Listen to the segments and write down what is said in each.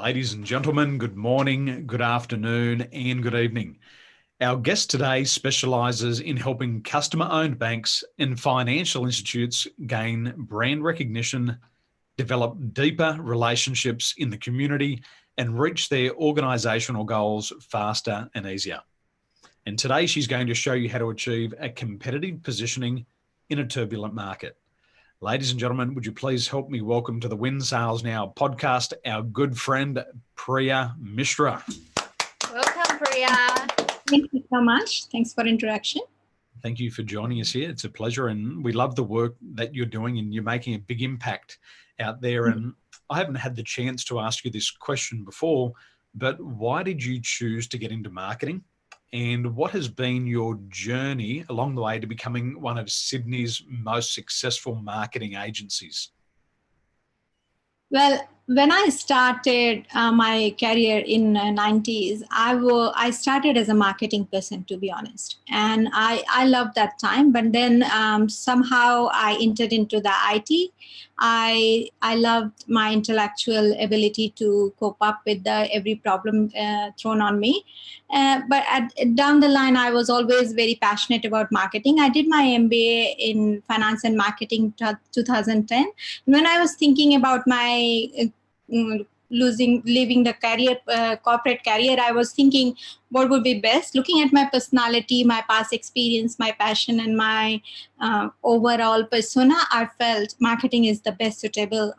Ladies and gentlemen, good morning, good afternoon, and good evening. Our guest today specialises in helping customer-owned banks and financial institutes gain brand recognition, develop deeper relationships in the community, and reach their organisational goals faster and easier. And today she's going to show you how to achieve a competitive positioning in a turbulent market. Ladies and gentlemen, would you please help me welcome to the Win Sales Now podcast, our good friend, Priya Mishra. Welcome, Priya. Thank you so much. Thanks for introduction. Thank you for joining us here. It's a pleasure, and we love the work that you're doing, and you're making a big impact out there. And I haven't had the chance to ask you this question before, but why did you choose to get into marketing? And what has been your journey along the way to becoming one of Sydney's most successful marketing agencies? Well, when I started my career in the 90s, I started as a marketing person, to be honest. And I loved that time. But then somehow I entered into the IT. I loved my intellectual ability to cope up with every problem thrown on me. Down the line, I was always very passionate about marketing. I did my MBA in finance and marketing 2010. When I was thinking about my leaving the corporate career, I was thinking what would be best. Looking at my personality, my past experience, my passion, and my overall persona, I felt marketing is the best suitable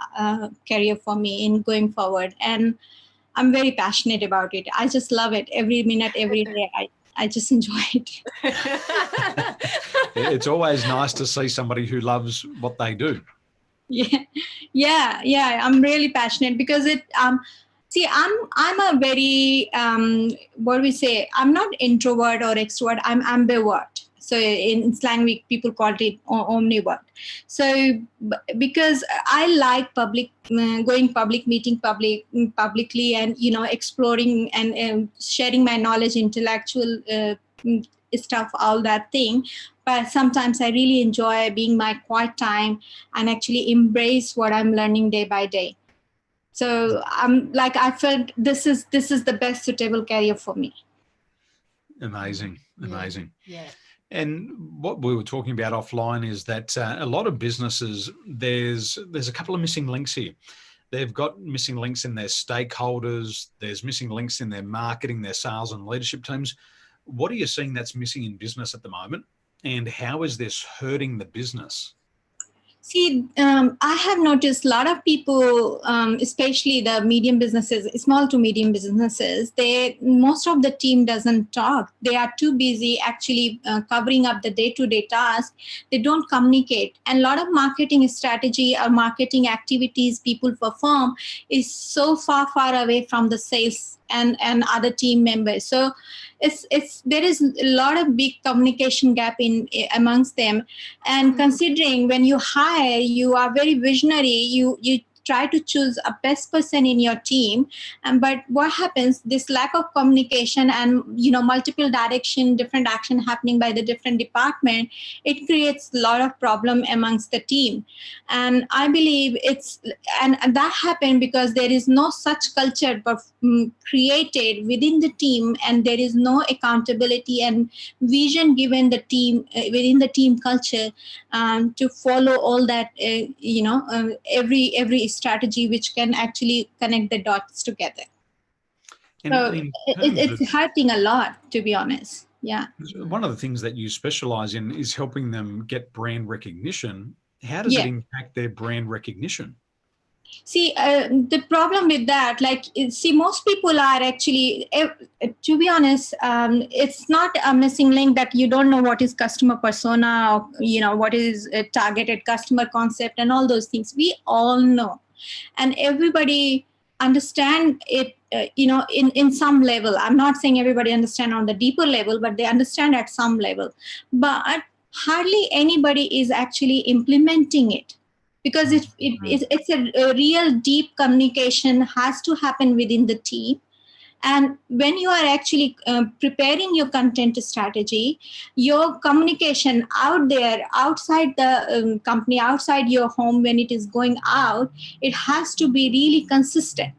career for me in going forward. And I'm very passionate about it. I just love it every minute, every day. I just enjoy it. It's always nice to see somebody who loves what they do. Yeah. I'm really passionate because see, I'm a very I'm not introvert or extrovert. I'm ambivert. So in slang, people call it omnivert. So because I like going public, meeting publicly, and exploring and sharing my knowledge, intellectual stuff, all that thing. But sometimes I really enjoy being my quiet time and actually embrace what I'm learning day by day. So I felt this is the best suitable career for me. Amazing. Yeah. And what we were talking about offline is that a lot of businesses, there's a couple of missing links here. They've got missing links in their stakeholders. There's missing links in their marketing, their sales and leadership teams. What are you seeing that's missing in business at the moment? And how is this hurting the business? See, I have noticed a lot of people, especially the medium businesses, small to medium businesses, most of the team doesn't talk. They are too busy actually covering up the day-to-day tasks. They don't communicate. And a lot of marketing strategy or marketing activities people perform is so far away from the sales and other team members. So there is a lot of big communication gap amongst them. And considering when you hire, you are very visionary. You try to choose a best person in your team, but what happens, this lack of communication and multiple direction, different action happening by the different department, it creates a lot of problem amongst the team. And I believe and that happened because there is no such culture created within the team, and there is no accountability and vision given the team within the team culture to follow all that every strategy which can actually connect the dots together. And so it's hurting a lot, to be honest. Yeah. One of the things that you specialize in is helping them get brand recognition. How does it impact their brand recognition? See, the problem with that, most people are actually, to be honest, it's not a missing link that you don't know what is customer persona or, what is a targeted customer concept and all those things. We all know. And everybody understand it, in some level. I'm not saying everybody understand on the deeper level, but they understand at some level. But hardly anybody is actually implementing it. Because it's a real deep communication has to happen within the team. And when you are actually preparing your content strategy, your communication out there, outside the company, outside your home, when it is going out, it has to be really consistent.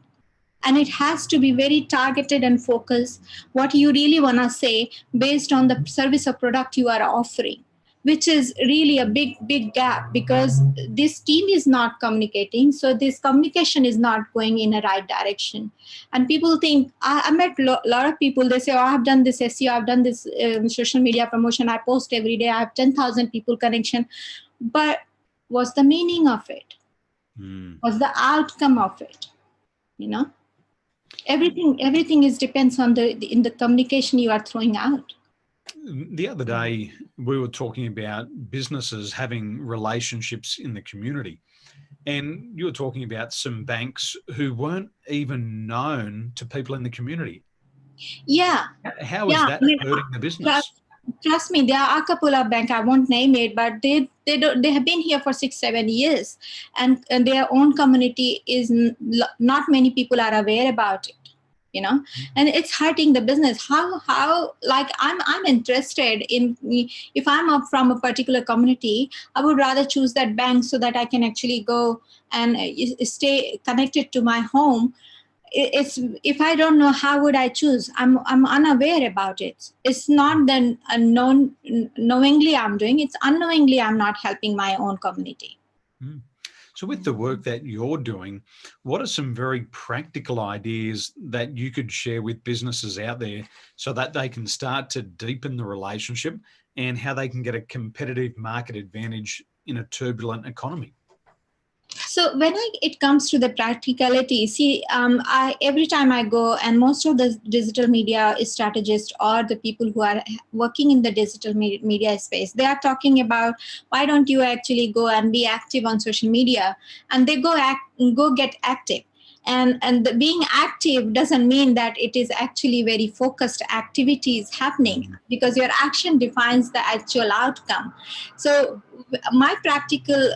and it has to be very targeted and focused what you really want to say based on the service or product you are offering, which is really a big gap because this team is not communicating. So this communication is not going in a right direction. And people think, I met a lot of people, they say, oh, I have done this SEO, I've done this social media promotion, I post every day, I have 10,000 people connection. But what's the meaning of it? What's the outcome of it? Everything is depends on in the communication you are throwing out. The other day, we were talking about businesses having relationships in the community. And you were talking about some banks who weren't even known to people in the community. Yeah. How is that hurting the business? Trust me, there are a couple of banks, I won't name it, but they have been here for 6-7 years, and their own community is not many people are aware about it. And it's hurting the business. How like I'm interested in, if I'm up from a particular community, I would rather choose that bank so that I can actually go and stay connected to my home. It's, if I don't know, how would I choose? I'm unaware about it. It's not then knowingly I'm doing, it's unknowingly I'm not helping my own community. So with the work that you're doing, what are some very practical ideas that you could share with businesses out there so that they can start to deepen the relationship and how they can get a competitive market advantage in a turbulent economy? So when it comes to the practicality, see, every time I go, and most of the digital media strategists or the people who are working in the digital media space, they are talking about, why don't you actually go and be active on social media? And they go get active. And being active doesn't mean that it is actually very focused activities happening, because your action defines the actual outcome. So my practical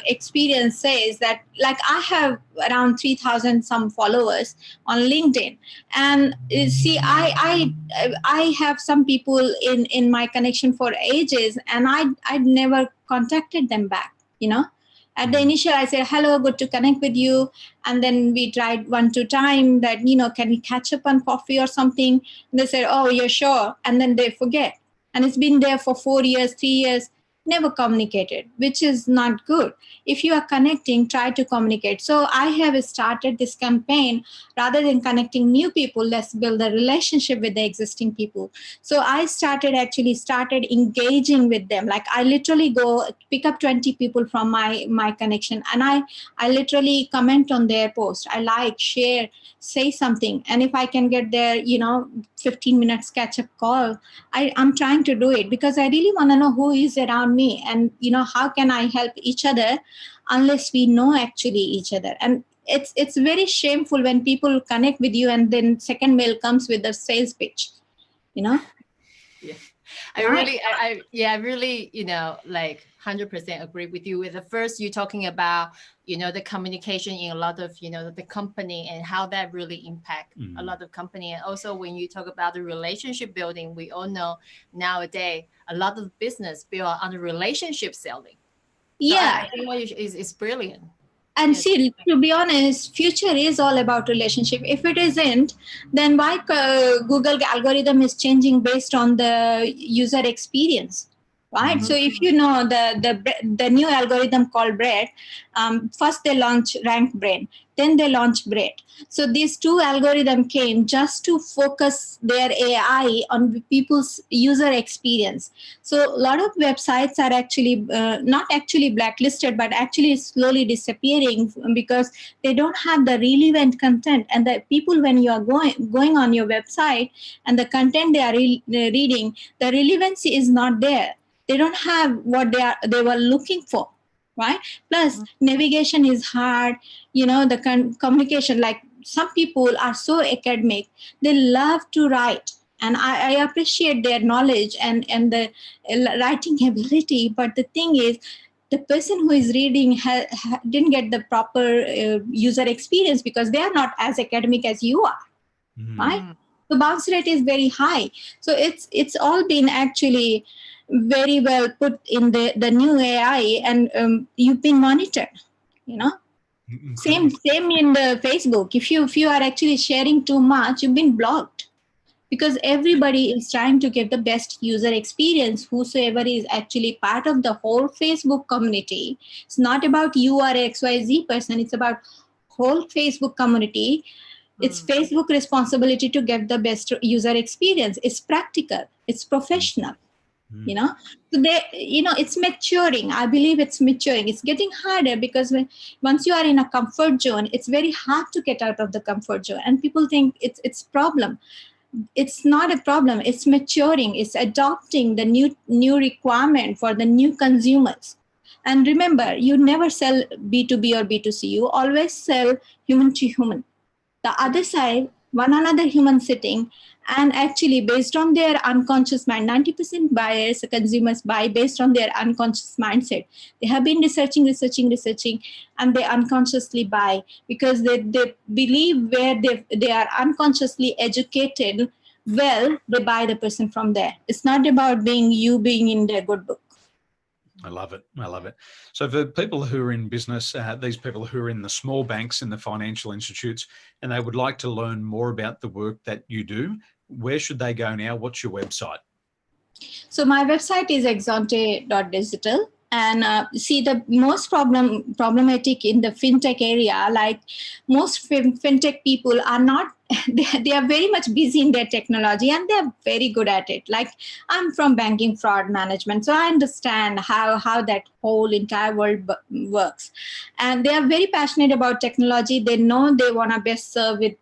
experience says that, like, I have around 3,000 some followers on LinkedIn, and see, I have some people in my connection for ages, and I'd never contacted them back. At the initial, I said, hello, good to connect with you. And then we tried 1-2 times that, can we catch up on coffee or something? And they said, oh, yeah, sure. And then they forget. And it's been there for 4 years, 3 years, never communicated, which is not good. If you are connecting, try to communicate. So I have started this campaign, rather than connecting new people, let's build a relationship with the existing people. So I started engaging with them. Like, I literally go pick up 20 people from my connection, and I literally comment on their post. I like, share, say something. And if I can get their 15 minutes catch up call, I'm trying to do it, because I really want to know who is around me, and how can I help each other unless we know actually each other. And it's very shameful when people connect with you and then second mail comes with a sales pitch. Yeah, I really, like 100% agree with you. With the first, you're talking about, the communication in a lot of, the company, and how that really impact a lot of company. And also when you talk about the relationship building, we all know nowadays a lot of business built on the relationship selling. So I think what is brilliant. And see, to be honest, future is all about relationship. If it isn't, then why Google algorithm is changing based on the user experience, right? So if the new algorithm called BREAD, first they launch Rank Brain, then they launch BREAD. So these two algorithms came just to focus their AI on people's user experience. So a lot of websites are actually not actually blacklisted, but actually slowly disappearing because they don't have the relevant content. And the people, when you are going on your website and the content they are reading, the relevancy is not there. They don't have what they were looking for, right? Plus, navigation is hard. The communication, like, some people are so academic, they love to write, and I appreciate their knowledge and the writing ability. But the thing is, the person who is reading didn't get the proper user experience, because they are not as academic as you are, right? The bounce rate is very high. So it's all been actually very well put in the new AI, and you've been monitored, Same in the Facebook. If you are actually sharing too much, you've been blocked, because everybody is trying to get the best user experience. Whosoever is actually part of the whole Facebook community. It's not about you or XYZ person. It's about whole Facebook community. It's Facebook responsibility to get the best user experience. It's practical. It's professional. So it's maturing. I believe it's maturing. It's getting harder because once you are in a comfort zone, it's very hard to get out of the comfort zone, and people think it's problem. It's not a problem. It's maturing. It's adopting the new requirement for the new consumers. And remember, you never sell B2B or B2C. You always sell human to human. The other side, one another human sitting, and actually based on their unconscious mind, 90% buyers, consumers buy based on their unconscious mindset. They have been researching, and they unconsciously buy because they believe where they are unconsciously educated, well, they buy the person from there. It's not about being in their good book. I love it. I love it. So for people who are in business, these people who are in the small banks and the financial institutes, and they would like to learn more about the work that you do, where should they go now? What's your website? So my website is exonte.digital. And see, the most problematic in the fintech area, like most fintech people are not, they are very much busy in their technology and they're very good at it. Like I'm from banking fraud management, so I understand how that whole entire world works. And they are very passionate about technology. They know they want to best serve with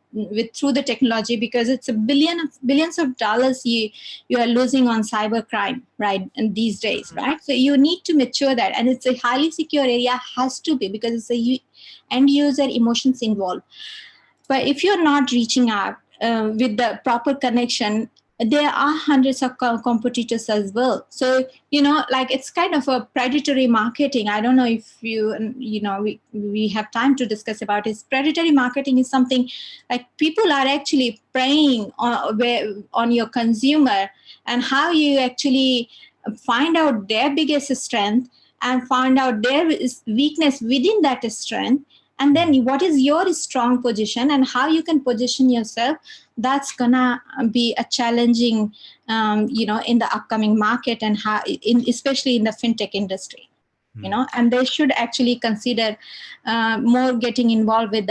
through the technology, because it's billions of dollars you are losing on cybercrime, right? And these days, right? So you need to mature that, and it's a highly secure area, has to be, because it's a end user emotions involved. But if you're not reaching out with the proper connection, there are hundreds of competitors as well. So, like it's kind of a predatory marketing. I don't know if we have time to discuss about it. Predatory marketing is something like people are actually preying on your consumer, and how you actually find out their biggest strength and find out their weakness within that strength. And then what is your strong position and how you can position yourself. That's gonna be a challenging, in the upcoming market, and especially in the fintech industry, and they should actually consider more getting involved with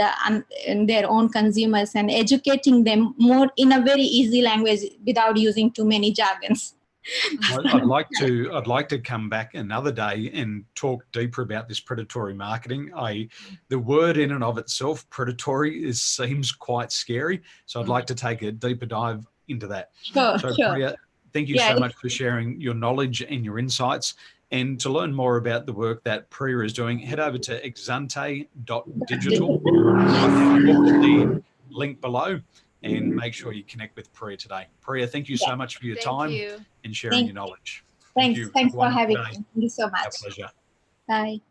in their own consumers and educating them more in a very easy language without using too many jargons. I'd like to come back another day and talk deeper about this predatory marketing. The word in and of itself, predatory, seems quite scary. So I'd like to take a deeper dive into that. Sure. Priya, thank you so much for sharing your knowledge and your insights. And to learn more about the work that Priya is doing, head over to exonte.digital. The link below. And make sure you connect with Priya today. Priya, thank you so much for your time and sharing your knowledge. Thanks for having me. Thank you so much. Our pleasure. Bye.